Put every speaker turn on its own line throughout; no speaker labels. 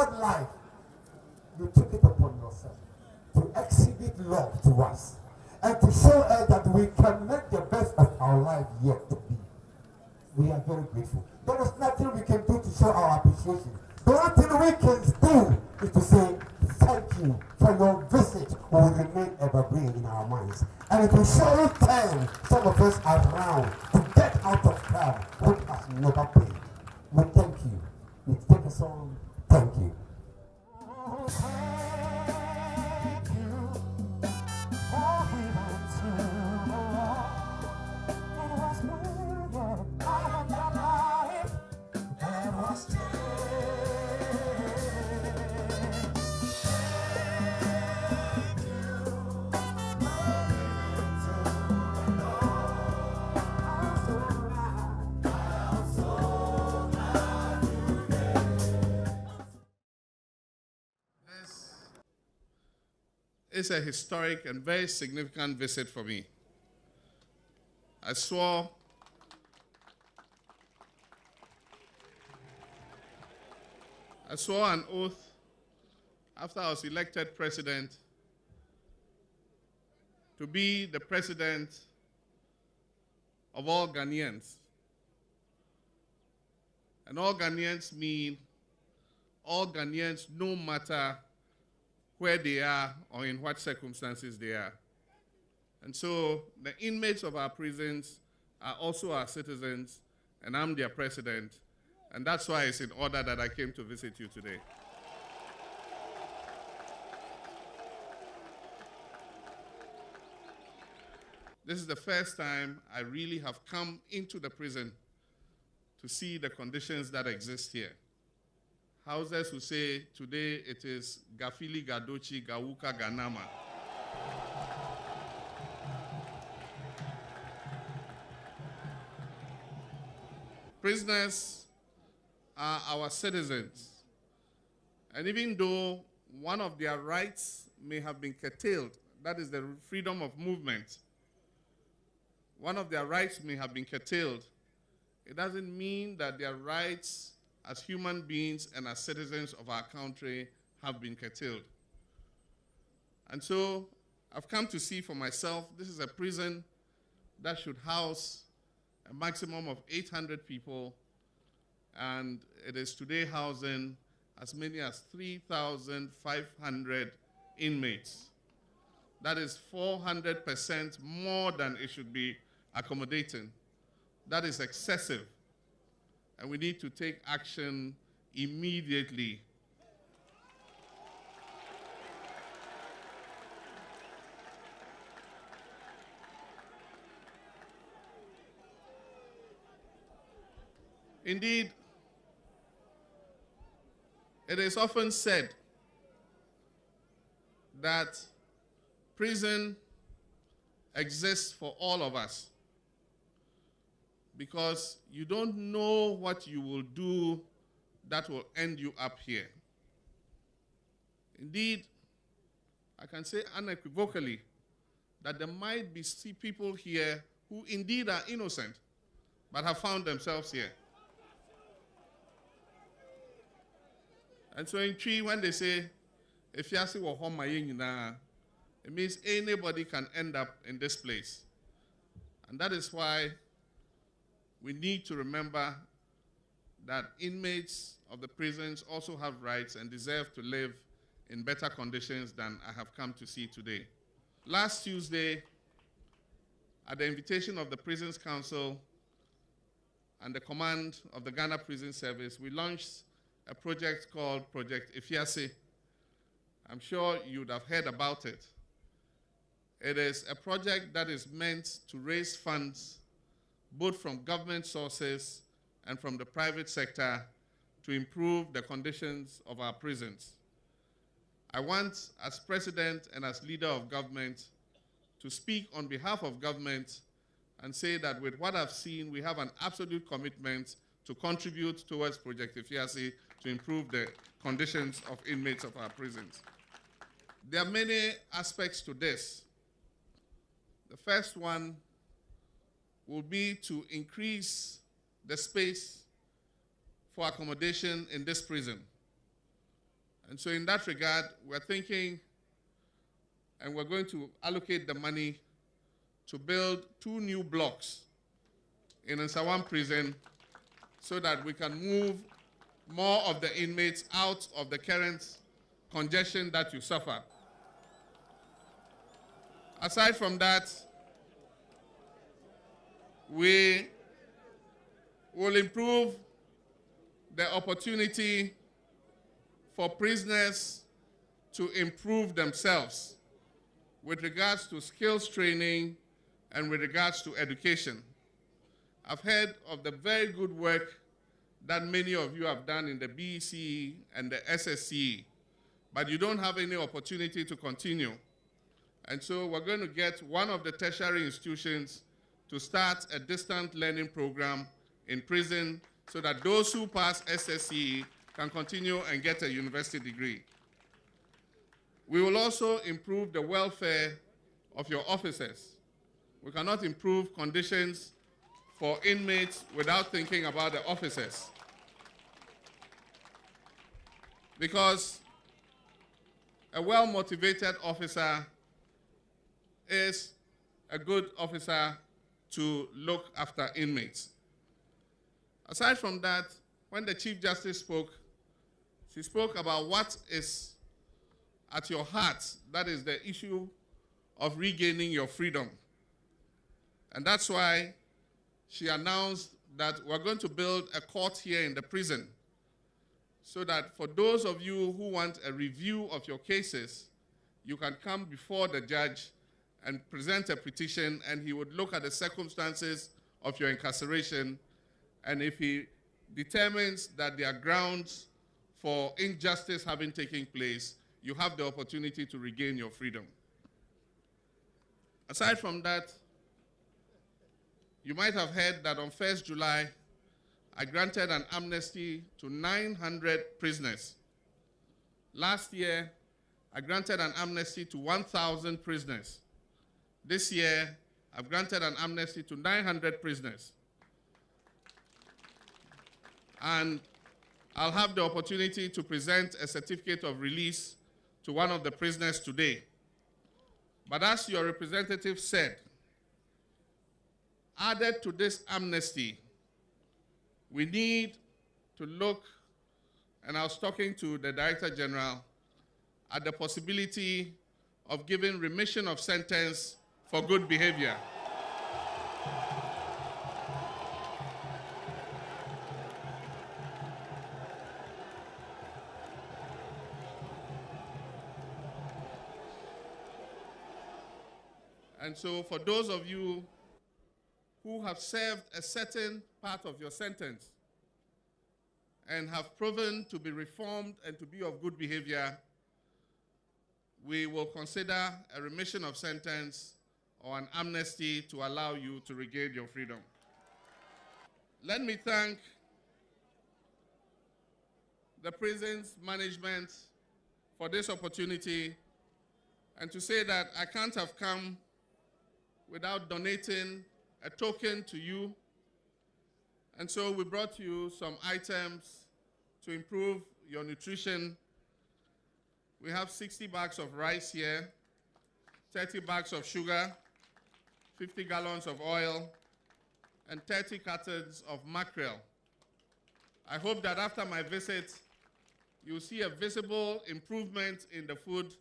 short life, you took it upon yourself to exhibit love to us and to show us that we can make the best of our life yet to be. We are very grateful. There is nothing we can do to show our appreciation. The only thing we can do is to say thank you for your visit will remain evergreen in our minds. And it will surely turn some of us around to get out of town which has never paid. We thank you. We take a song. Thank you.
It's a historic and very significant visit for me. I swore an oath after I was elected president to be the president of all Ghanaians. And all Ghanaians mean all Ghanaians, no matter where they are or in what circumstances they are. And so the inmates of our prisons are also our citizens, and I'm their president. And that's why it's in order that I came to visit you today. This is the first time I really have come into the prison to see the conditions that exist here. Houses will say today it is Gafili Gadochi Gawuka Ganama. Prisoners are our citizens. And even though one of their rights may have been curtailed, that is the freedom of movement, one of their rights may have been curtailed, it doesn't mean that their rights as human beings and as citizens of our country have been curtailed. And so I've come to see for myself, this is a prison that should house a maximum of 800 people, and it is today housing as many as 3,500 inmates. That is 400% more than it should be accommodating. That is excessive. And we need to take action immediately. Indeed, it is often said that prison exists for all of us, because you don't know what you will do that will end you up here. Indeed, I can say unequivocally that there might be people here who indeed are innocent, but have found themselves here. And so in Tree, when they say, if you ask what home it means anybody can end up in this place. And that is why we need to remember that inmates of the prisons also have rights and deserve to live in better conditions than I have come to see today. Last Tuesday, at the invitation of the Prisons Council and the command of the Ghana Prison Service, we launched a project called Project Ifiase. I'm sure you would have heard about it. It is a project that is meant to raise funds both from government sources and from the private sector to improve the conditions of our prisons. I want, as president and as leader of government, to speak on behalf of government and say that with what I've seen, we have an absolute commitment to contribute towards Project Ifiase to improve the conditions of inmates of our prisons. There are many aspects to this. The first one will be to increase the space for accommodation in this prison. And so in that regard, we're thinking, and we're going to allocate the money to build 2 new blocks in Nsawam prison so that we can move more of the inmates out of the current congestion that you suffer. Aside from that, we will improve the opportunity for prisoners to improve themselves with regards to skills training and with regards to education. I've heard of the very good work that many of you have done in the BEC and the SSC, but you don't have any opportunity to continue. And so we're going to get one of the tertiary institutions to start a distant learning program in prison so that those who pass SSC can continue and get a university degree. We will also improve the welfare of your officers. We cannot improve conditions for inmates without thinking about the officers. Because a well-motivated officer is a good officer to look after inmates. Aside from that, when the Chief Justice spoke, she spoke about what is at your heart, that is the issue of regaining your freedom. And that's why she announced that we're going to build a court here in the prison so that for those of you who want a review of your cases, you can come before the judge and present a petition, and he would look at the circumstances of your incarceration, and if he determines that there are grounds for injustice having taken place, you have the opportunity to regain your freedom. Aside from that, you might have heard that on 1st July, I granted an amnesty to 900 prisoners. Last year, I granted an amnesty to 1,000 prisoners. This year, I've granted an amnesty to 900 prisoners. And I'll have the opportunity to present a certificate of release to one of the prisoners today. But as your representative said, added to this amnesty, we need to look, and I was talking to the Director General, at the possibility of giving remission of sentence for good behavior. And so for those of you who have served a certain part of your sentence and have proven to be reformed and to be of good behavior, we will consider a remission of sentence or an amnesty to allow you to regain your freedom. Let me thank the prison's management for this opportunity and to say that I can't have come without donating a token to you. And so we brought you some items to improve your nutrition. We have 60 bags of rice here, 30 bags of sugar, 50 gallons of oil, and 30 cartons of mackerel. I hope that after my visit, you'll see a visible improvement in the food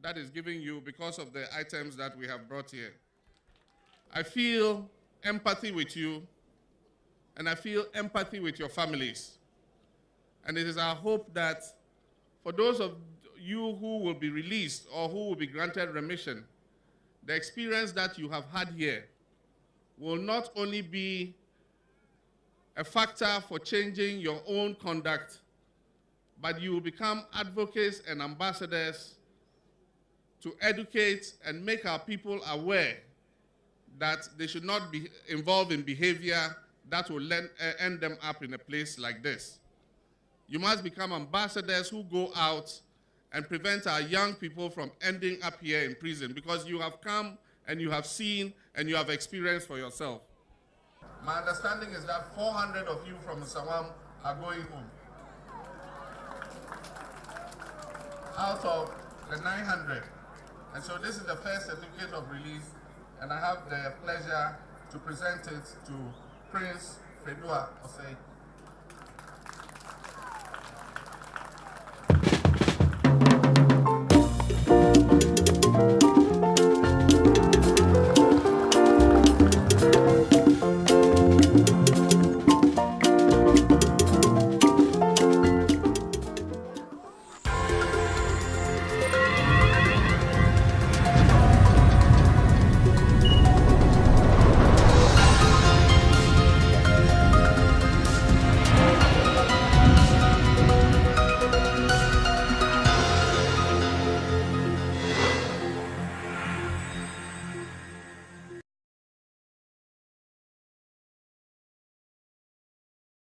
that is given you because of the items that we have brought here. I feel empathy with you, and I feel empathy with your families. And it is our hope that for those of you who will be released or who will be granted remission, the experience that you have had here will not only be a factor for changing your own conduct, but you will become advocates and ambassadors to educate and make our people aware that they should not be involved in behavior that will end them up in a place like this. You must become ambassadors who go out and prevent our young people from ending up here in prison, because you have come and you have seen and you have experienced for yourself. My understanding is that 400 of you from Nsawam are going home. out of the 900. And so this is the first certificate of release, and I have the pleasure to present it to Prince Fedua Osei.